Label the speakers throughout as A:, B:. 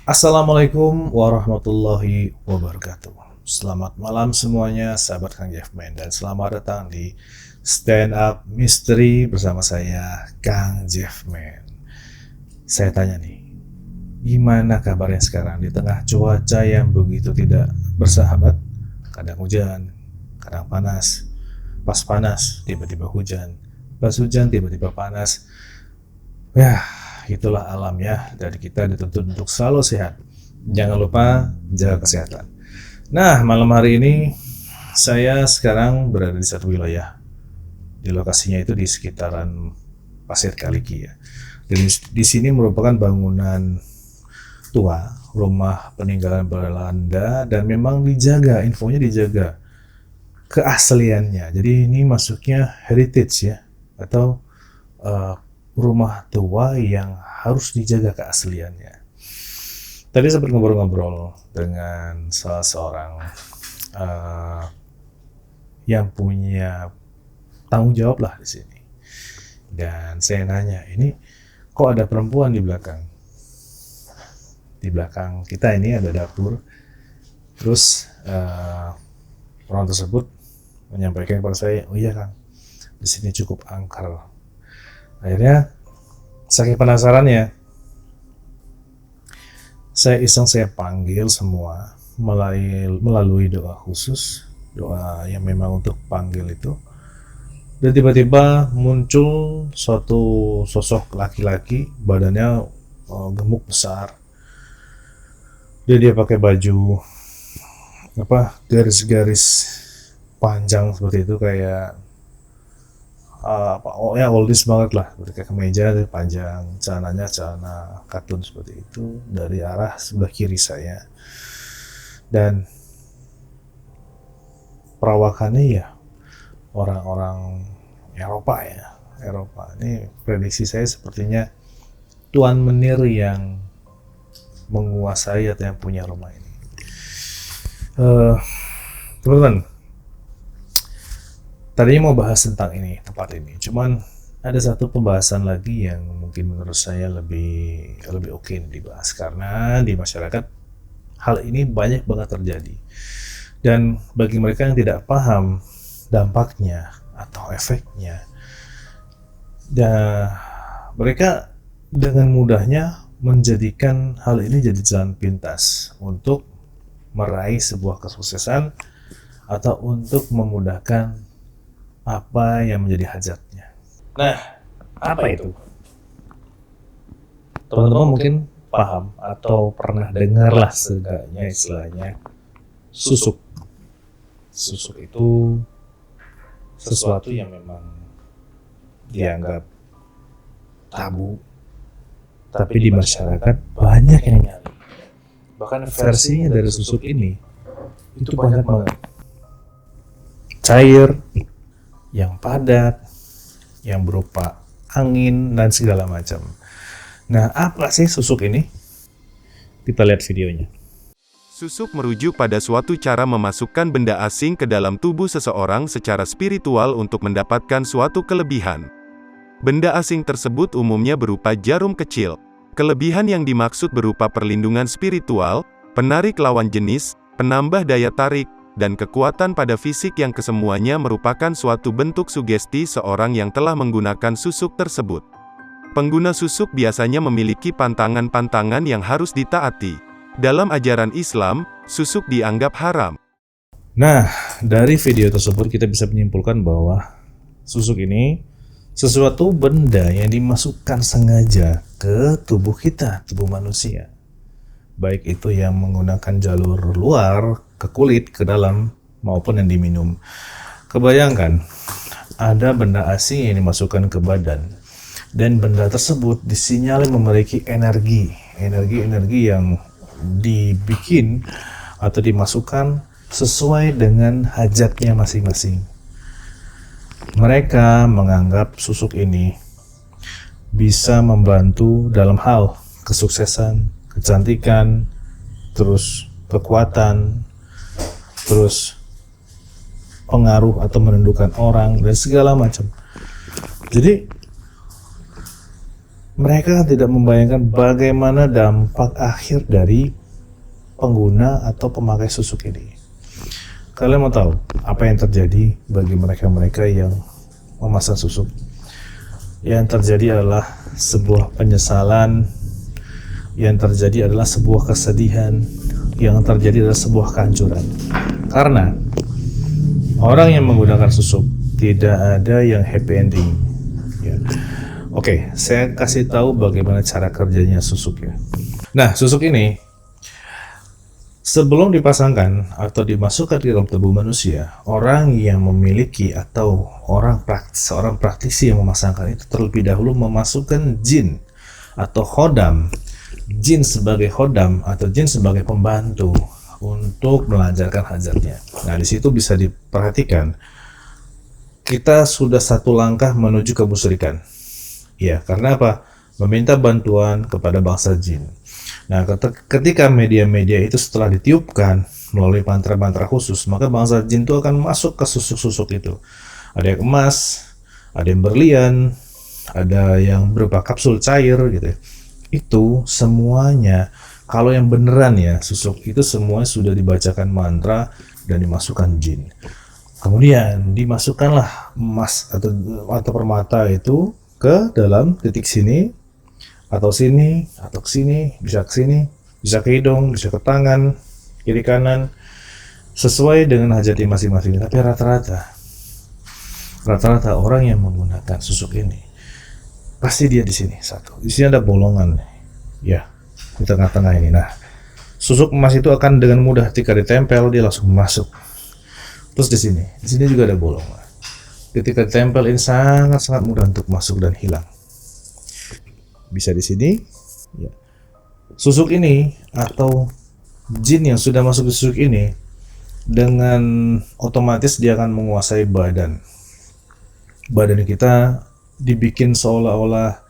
A: Assalamualaikum warahmatullahi wabarakatuh. Selamat malam semuanya, sahabat Kang Jeffman, dan selamat datang di Stand Up Mystery bersama saya, Kang Jeffman. Saya tanya nih, gimana kabarnya sekarang di tengah cuaca yang begitu tidak bersahabat? Kadang hujan, kadang panas, pas panas tiba-tiba hujan, pas hujan tiba-tiba panas. Ya, itulah alam ya, dari kita dituntut untuk selalu sehat. Jangan lupa jaga kesehatan. Nah, malam hari ini saya sekarang berada di satu wilayah. Di lokasinya itu di sekitaran Pasir Kaliki ya. Dan di sini merupakan bangunan tua, rumah peninggalan Belanda, dan memang dijaga, infonya dijaga keasliannya. Jadi ini masuknya heritage ya, atau rumah tua yang harus dijaga keasliannya. Tadi sempat ngobrol-ngobrol dengan salah seorang yang punya tanggung jawab lah di sini. Dan saya nanya, ini kok ada perempuan di belakang? Di belakang kita ini ada dapur. Terus orang tersebut menyampaikan kepada saya, oh iya Kang, di sini cukup angker. Akhirnya saking penasarannya, saya panggil semua melalui doa khusus, doa yang memang untuk panggil itu. Dan tiba-tiba muncul suatu sosok laki-laki, badannya gemuk besar. Dia pakai baju garis-garis panjang seperti itu, kayak oldies banget lah, kayak kemeja panjang, celananya celana katun seperti itu, dari arah sebelah kiri saya. Dan perawakannya ya orang-orang Eropa ya, Eropa. Ini prediksi saya sepertinya tuan menir yang menguasai atau yang punya rumah ini. Teman-teman, tadinya mau bahas tentang ini, tempat ini. Cuman ada satu pembahasan lagi yang mungkin menurut saya lebih oke dibahas, karena di masyarakat hal ini banyak banget terjadi. Dan bagi mereka yang tidak paham dampaknya atau efeknya, dan mereka dengan mudahnya menjadikan hal ini jadi jalan pintas untuk meraih sebuah kesuksesan atau untuk memudahkan apa yang menjadi hajatnya. Nah, apa itu? Teman-teman mungkin paham atau pernah dengar lah seenggaknya istilahnya susuk. Susuk itu sesuatu yang memang dianggap tabu, tapi di masyarakat banyak yang nyari. Bahkan versinya dari susuk ini itu banyak banget. Cair, yang padat, yang berupa angin, dan segala macam. Nah, apa sih susuk ini? Kita lihat videonya.
B: Susuk merujuk pada suatu cara memasukkan benda asing ke dalam tubuh seseorang secara spiritual untuk mendapatkan suatu kelebihan. Benda asing tersebut umumnya berupa jarum kecil. Kelebihan yang dimaksud berupa perlindungan spiritual, penarik lawan jenis, penambah daya tarik, dan kekuatan pada fisik yang kesemuanya merupakan suatu bentuk sugesti seorang yang telah menggunakan susuk tersebut. Pengguna susuk biasanya memiliki pantangan-pantangan yang harus ditaati. Dalam ajaran Islam, susuk dianggap haram.
A: Nah, dari video tersebut kita bisa menyimpulkan bahwa susuk ini sesuatu benda yang dimasukkan sengaja ke tubuh kita, tubuh manusia. Baik itu yang menggunakan jalur luar, ke kulit, ke dalam, maupun yang diminum. Kebayangkan, ada benda asing yang dimasukkan ke badan, dan benda tersebut disinyalir memiliki energi yang dibikin atau dimasukkan sesuai dengan hajatnya masing-masing. Mereka menganggap susuk ini bisa membantu dalam hal kesuksesan, kecantikan, terus kekuatan, terus pengaruh atau menundukkan orang, dan segala macam. Jadi mereka tidak membayangkan bagaimana dampak akhir dari pengguna atau pemakai susuk ini. Kalian mau tahu apa yang terjadi bagi mereka-mereka yang memasang susuk? Yang terjadi adalah sebuah penyesalan, yang terjadi adalah sebuah kesedihan, yang terjadi adalah sebuah kehancuran. Karena orang yang menggunakan susuk tidak ada yang happy ending. Ya. Oke, saya kasih tahu bagaimana cara kerjanya susuk ya. Nah, susuk ini sebelum dipasangkan atau dimasukkan ke dalam tubuh manusia, orang yang memiliki atau seorang praktisi yang memasangkan itu terlebih dahulu memasukkan jin atau khodam, jin sebagai khodam atau jin sebagai pembantu untuk melancarkan hajatnya. Nah, di situ bisa diperhatikan kita sudah satu langkah menuju kemusyrikan. Ya, karena apa? Meminta bantuan kepada bangsa jin. Nah, ketika media-media itu setelah ditiupkan melalui mantra-mantra khusus, maka bangsa jin itu akan masuk ke susuk-susuk itu. Ada yang emas, ada yang berlian, ada yang berupa kapsul cair gitu. Itu semuanya, kalau yang beneran ya, susuk itu semuanya sudah dibacakan mantra dan dimasukkan jin. Kemudian dimasukkanlah emas atau permata itu ke dalam titik sini, atau sini, atau ke sini, bisa ke sini, bisa ke hidung, bisa ke tangan, kiri kanan, sesuai dengan hajati masing-masing. Tapi rata-rata orang yang menggunakan susuk ini, pasti dia di sini satu. Di sini ada bolongan, ya, di tengah-tengah ini. Nah, susuk emas itu akan dengan mudah ketika ditempel dia langsung masuk. Terus di sini juga ada bolongan. Ketika ditempel ini sangat-sangat mudah untuk masuk dan hilang. Bisa di sini, ya. Susuk ini atau jin yang sudah masuk ke susuk ini dengan otomatis dia akan menguasai badan kita, dibikin seolah-olah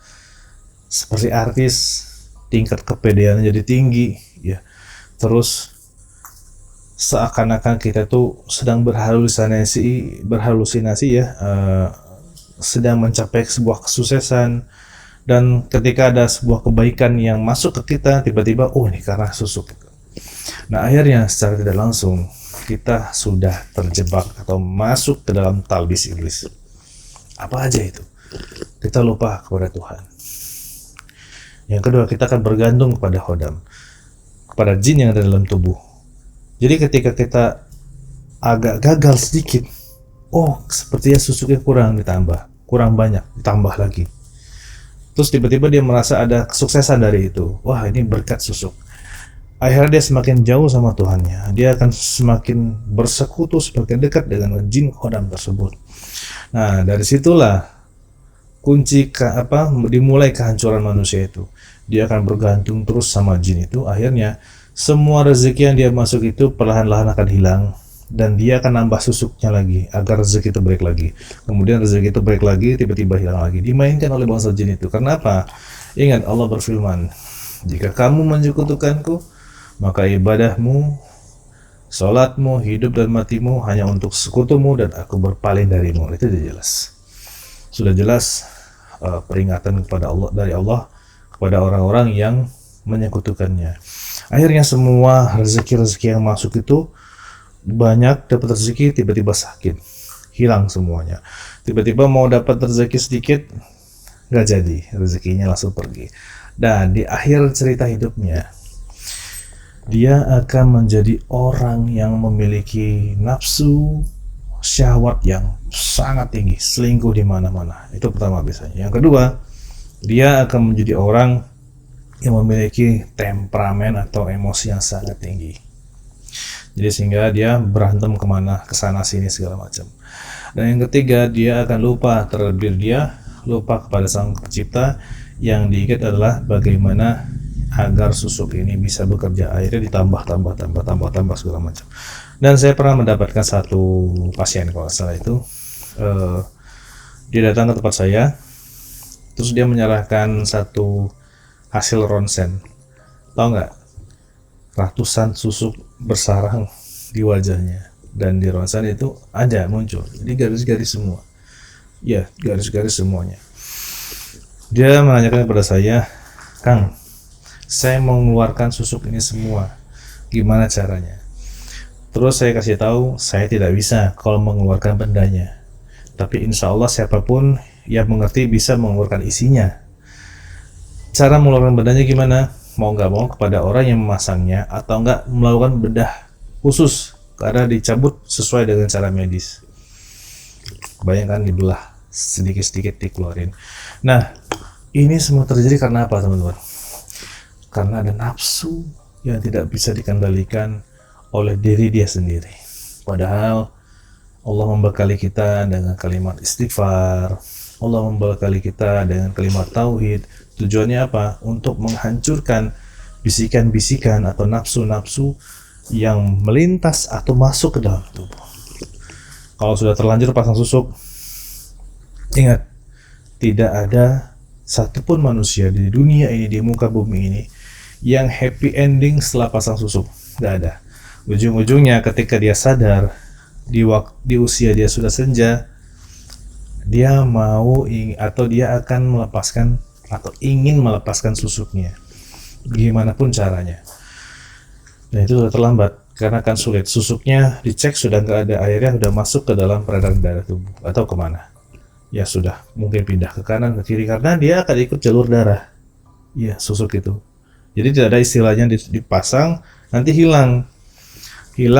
A: seperti artis, tingkat kepedeannya jadi tinggi, ya. Terus seakan-akan kita tuh sedang berhalusinasi ya, sedang mencapai sebuah kesuksesan. Dan ketika ada sebuah kebaikan yang masuk ke kita, tiba-tiba, oh ini karena susuk. Nah, akhirnya secara tidak langsung, kita sudah terjebak atau masuk ke dalam talbis iblis. Apa aja itu? Kita lupa kepada Tuhan. Yang kedua, kita akan bergantung kepada khodam, kepada jin yang ada dalam tubuh. Jadi ketika kita agak gagal sedikit, oh sepertinya susuknya kurang banyak, ditambah lagi. Terus tiba-tiba dia merasa ada kesuksesan dari itu. Wah, ini berkat susuk. Akhirnya dia semakin jauh sama Tuhannya. Dia akan semakin bersekutu, semakin dekat dengan jin khodam tersebut. Nah, dari situlah kunci dimulai kehancuran manusia itu. Dia akan bergantung terus sama jin itu. Akhirnya semua rezeki yang dia masuk itu perlahan-lahan akan hilang. Dan dia akan nambah susuknya lagi agar rezeki itu balik lagi. Kemudian rezeki itu balik lagi, tiba-tiba hilang lagi. Dimainkan oleh bangsa jin itu. Karena apa? Ingat, Allah berfirman, jika kamu menyekutukanku, maka ibadahmu, salatmu, hidup dan matimu hanya untuk sekutumu dan aku berpaling darimu. Itu sudah jelas. Sudah jelas peringatan kepada Allah dari Allah kepada orang-orang yang menyekutukannya. Akhirnya semua rezeki-rezeki yang masuk itu banyak, dapat rezeki tiba-tiba sakit, hilang semuanya. Tiba-tiba mau dapat rezeki sedikit, nggak jadi, rezekinya langsung pergi. Dan di akhir cerita hidupnya, dia akan menjadi orang yang memiliki nafsu syahwat yang sangat tinggi, selingkuh di mana-mana. Itu pertama biasanya. Yang kedua, dia akan menjadi orang yang memiliki temperamen atau emosi yang sangat tinggi. Jadi sehingga dia berantem kemana, kesana sini segala macam. Dan yang ketiga, dia akan lupa lupa kepada Sang Pencipta. Yang diingat adalah bagaimana agar susuk ini bisa bekerja. Akhirnya ditambah segala macam. Dan saya pernah mendapatkan satu pasien kalau salah itu, dia datang ke tempat saya, terus dia menyerahkan satu hasil ronsen. Tahu nggak? Ratusan susuk bersarang di wajahnya, dan di ronsen itu ada muncul, jadi garis-garis semua, ya garis-garis semuanya. Dia menanyakan kepada saya, Kang, saya mau mengeluarkan susuk ini semua, gimana caranya? Terus saya kasih tahu, saya tidak bisa kalau mengeluarkan bendanya. Tapi insya Allah siapapun yang mengerti bisa mengeluarkan isinya. Cara mengeluarkan bendanya gimana? Mau nggak mau kepada orang yang memasangnya atau nggak melakukan bedah khusus karena dicabut sesuai dengan cara medis. Bayangkan dibelah sedikit-sedikit dikeluarin. Nah, ini semua terjadi karena apa teman-teman? Karena ada nafsu yang tidak bisa dikendalikan oleh diri dia sendiri. Padahal Allah membekali kita dengan kalimat istighfar, Allah membekali kita dengan kalimat tauhid. Tujuannya apa? Untuk menghancurkan bisikan-bisikan atau nafsu-nafsu yang melintas atau masuk ke dalam tubuh. Kalau sudah terlanjur pasang susuk, ingat, tidak ada satupun manusia di dunia ini, di muka bumi ini, yang happy ending setelah pasang susuk. Nggak ada. Ujung-ujungnya ketika dia sadar, di usia dia sudah senja, dia akan melepaskan atau ingin melepaskan susuknya, gimana pun caranya. Dan itu sudah terlambat, karena akan sulit. Susuknya dicek sudah nggak ada airnya, sudah masuk ke dalam peredaran darah tubuh atau kemana? Ya sudah, mungkin pindah ke kanan ke kiri karena dia akan ikut jalur darah. Ya susuk itu. Jadi tidak ada istilahnya dipasang nanti hilang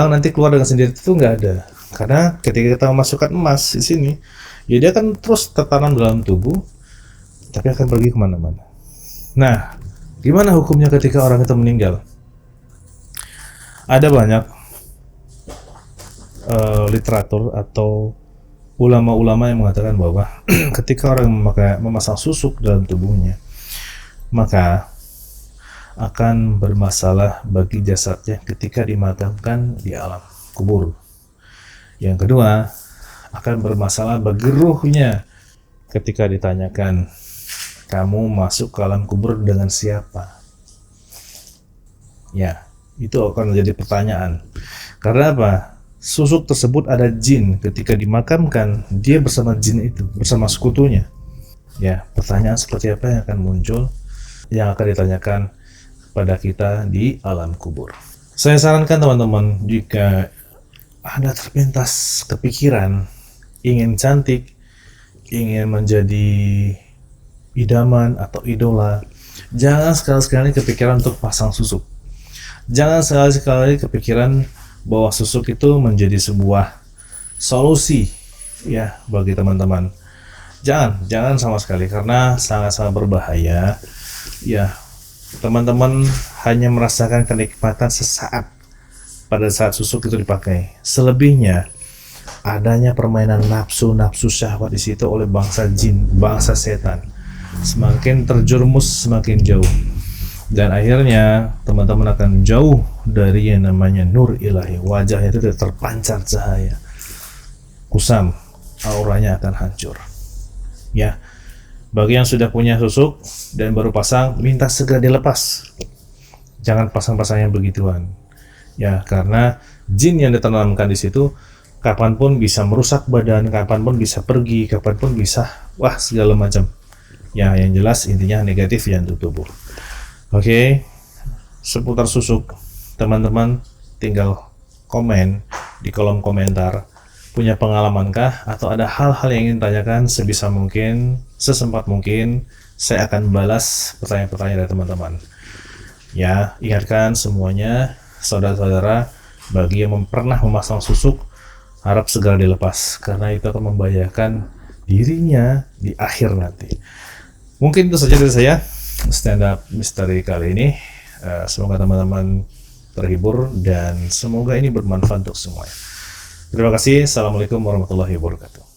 A: nanti keluar dengan sendiri, itu nggak ada. Karena ketika kita memasukkan emas di sini, ya dia akan terus tertanam dalam tubuh, tapi akan pergi kemana-mana. Nah, gimana hukumnya ketika orang itu meninggal? Ada banyak literatur atau ulama-ulama yang mengatakan bahwa ketika orang memasang susuk dalam tubuhnya, maka akan bermasalah bagi jasadnya ketika dimakamkan di alam kubur. Yang kedua, akan bermasalah bagi ruhnya ketika ditanyakan, kamu masuk ke alam kubur dengan siapa? Ya, itu akan menjadi pertanyaan. Karena apa? Susuk tersebut ada jin, ketika dimakamkan dia bersama jin itu, bersama sekutunya. Ya, pertanyaan seperti apa yang akan muncul, yang akan ditanyakan pada kita di alam kubur. Saya sarankan teman-teman, jika ada terpintas kepikiran ingin cantik, ingin menjadi idaman atau idola, jangan sekali-sekali kepikiran untuk pasang susuk. Jangan sekali-sekali kepikiran bahwa susuk itu menjadi sebuah solusi ya bagi teman-teman. Jangan sama sekali, karena sangat-sangat berbahaya. Ya, teman-teman hanya merasakan kenikmatan sesaat pada saat susuk itu dipakai. Selebihnya adanya permainan nafsu syahwat di situ oleh bangsa jin, bangsa setan. Semakin terjerumus semakin jauh, dan akhirnya teman-teman akan jauh dari yang namanya nur ilahi. Wajahnya itu tidak terpancar cahaya, kusam, auranya akan hancur. Ya, bagi yang sudah punya susuk dan baru pasang, minta segera dilepas. Jangan pasang-pasang yang begituan. Ya, karena jin yang ditanamkan di situ kapanpun bisa merusak badan, kapanpun bisa pergi, kapanpun bisa segala macam. Ya, yang jelas intinya negatif yang untuk tubuh. Oke, seputar susuk, teman-teman tinggal komen di kolom komentar. Punya pengalaman-kah? Atau ada hal-hal yang ingin tanyakan? Sebisa mungkin, sesempat mungkin, saya akan balas pertanyaan-pertanyaan dari teman-teman. Ya, ingatkan semuanya, saudara-saudara, bagi yang pernah memasang susuk, harap segera dilepas, karena itu akan membahayakan dirinya di akhir nanti. Mungkin itu saja dari saya, stand up misteri kali ini. Semoga teman-teman terhibur dan semoga ini bermanfaat untuk semuanya. Terima kasih. Assalamualaikum warahmatullahi wabarakatuh.